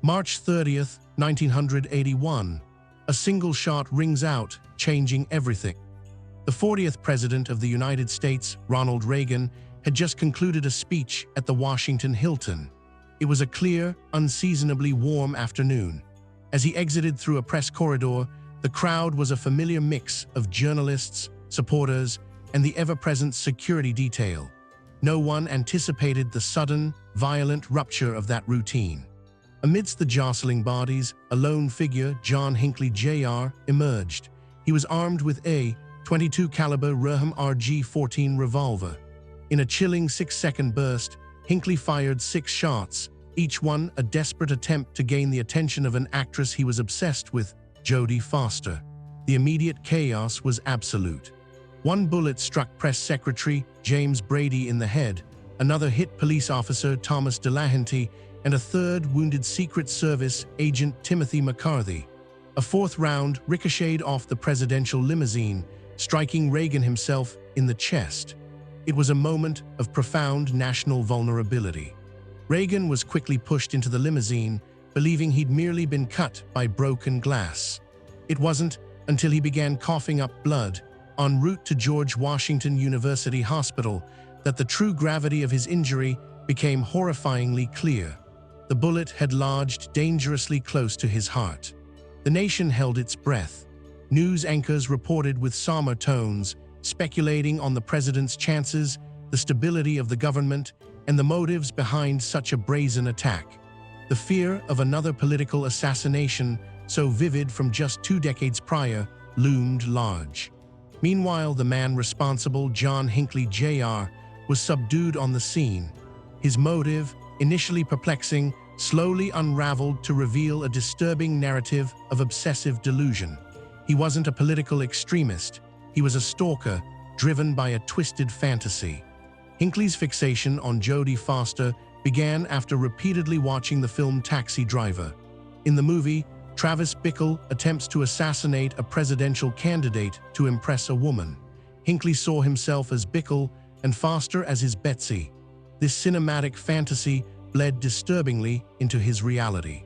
March 30th, 1981. A single shot rings out, changing everything. The 40th President of the United States, Ronald Reagan, had just concluded a speech at the Washington Hilton. It was a clear, unseasonably warm afternoon. As he exited through a press corridor, the crowd was a familiar mix of journalists, supporters, and the ever-present security detail. No one anticipated the sudden, violent rupture of that routine. Amidst the jostling bodies, a lone figure, John Hinckley Jr., emerged. He was armed with a .22 caliber Reagan RG-14 revolver. In a chilling 6-second burst, Hinckley fired 6 shots, each one a desperate attempt to gain the attention of an actress he was obsessed with, Jodie Foster. The immediate chaos was absolute. One bullet struck press secretary James Brady in the head, another hit police officer Thomas Delahanty, and a third wounded Secret Service agent Timothy McCarthy. A fourth round ricocheted off the presidential limousine, striking Reagan himself in the chest. It was a moment of profound national vulnerability. Reagan was quickly pushed into the limousine, believing he'd merely been cut by broken glass. It wasn't until he began coughing up blood en route to George Washington University Hospital that the true gravity of his injury became horrifyingly clear. The bullet had lodged dangerously close to his heart. The nation held its breath. News anchors reported with somber tones, speculating on the president's chances, the stability of the government, and the motives behind such a brazen attack. The fear of another political assassination, so vivid from just 2 decades prior, loomed large. Meanwhile, the man responsible, John Hinckley Jr., was subdued on the scene. His motive, initially perplexing, slowly unraveled to reveal a disturbing narrative of obsessive delusion. He wasn't a political extremist. He was a stalker, driven by a twisted fantasy. Hinckley's fixation on Jodie Foster began after repeatedly watching the film Taxi Driver. In the movie, Travis Bickle attempts to assassinate a presidential candidate to impress a woman. Hinckley saw himself as Bickle and Foster as his Betsy. This cinematic fantasy bled disturbingly into his reality.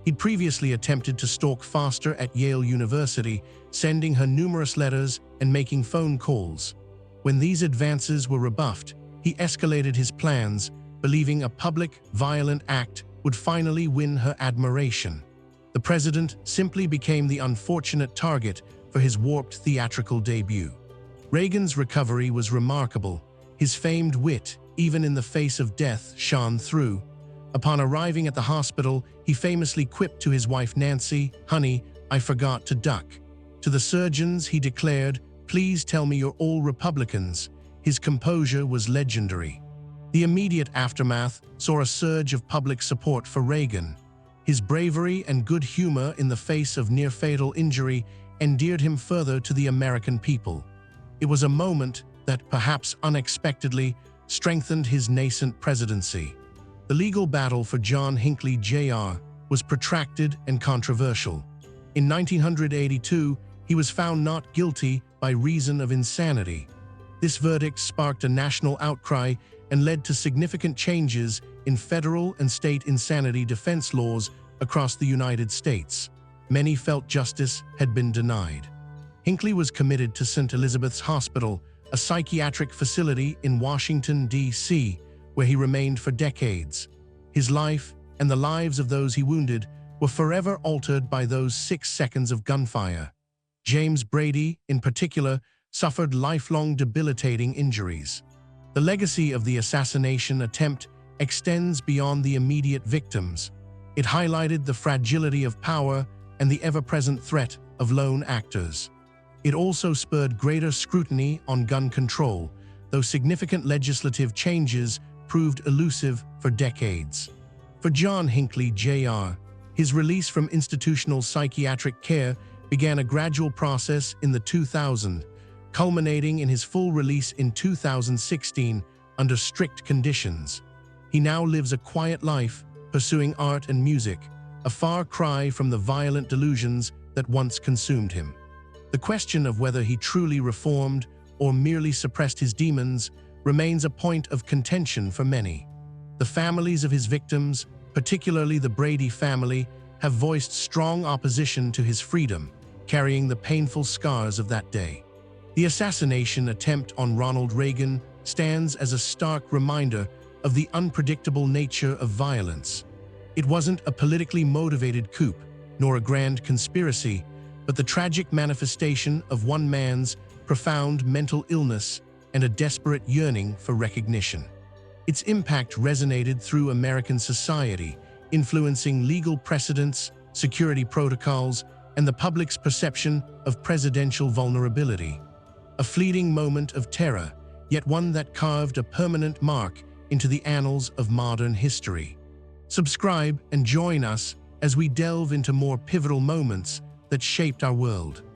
He'd previously attempted to stalk Foster at Yale University, sending her numerous letters and making phone calls. When these advances were rebuffed, he escalated his plans, believing a public, violent act would finally win her admiration. The president simply became the unfortunate target for his warped theatrical debut. Reagan's recovery was remarkable. His famed wit, even in the face of death, shone through. Upon arriving at the hospital, he famously quipped to his wife Nancy, "Honey, I forgot to duck." To the surgeons, he declared, "Please tell me you're all Republicans." His composure was legendary. The immediate aftermath saw a surge of public support for Reagan. His bravery and good humor in the face of near-fatal injury endeared him further to the American people. It was a moment that, perhaps unexpectedly, strengthened his nascent presidency. The legal battle for John Hinckley Jr. was protracted and controversial. In 1982, he was found not guilty by reason of insanity. This verdict sparked a national outcry and led to significant changes in federal and state insanity defense laws across the United States. Many felt justice had been denied. Hinckley was committed to St. Elizabeth's Hospital, a psychiatric facility in Washington, D.C., where he remained for decades. His life, and the lives of those he wounded, were forever altered by those 6 seconds of gunfire. James Brady, in particular, suffered lifelong debilitating injuries. The legacy of the assassination attempt extends beyond the immediate victims. It highlighted the fragility of power and the ever-present threat of lone actors. It also spurred greater scrutiny on gun control, though significant legislative changes proved elusive for decades. For John Hinckley Jr., his release from institutional psychiatric care began a gradual process in the 2000s, culminating in his full release in 2016 under strict conditions. He now lives a quiet life, pursuing art and music, a far cry from the violent delusions that once consumed him. The question of whether he truly reformed or merely suppressed his demons remains a point of contention for many. The families of his victims, particularly the Brady family, have voiced strong opposition to his freedom, carrying the painful scars of that day. The assassination attempt on Ronald Reagan stands as a stark reminder of the unpredictable nature of violence. It wasn't a politically motivated coup, nor a grand conspiracy, but the tragic manifestation of one man's profound mental illness and a desperate yearning for recognition. Its impact resonated through American society, influencing legal precedents, security protocols, and the public's perception of presidential vulnerability. A fleeting moment of terror, yet one that carved a permanent mark into the annals of modern history. Subscribe and join us as we delve into more pivotal moments that shaped our world.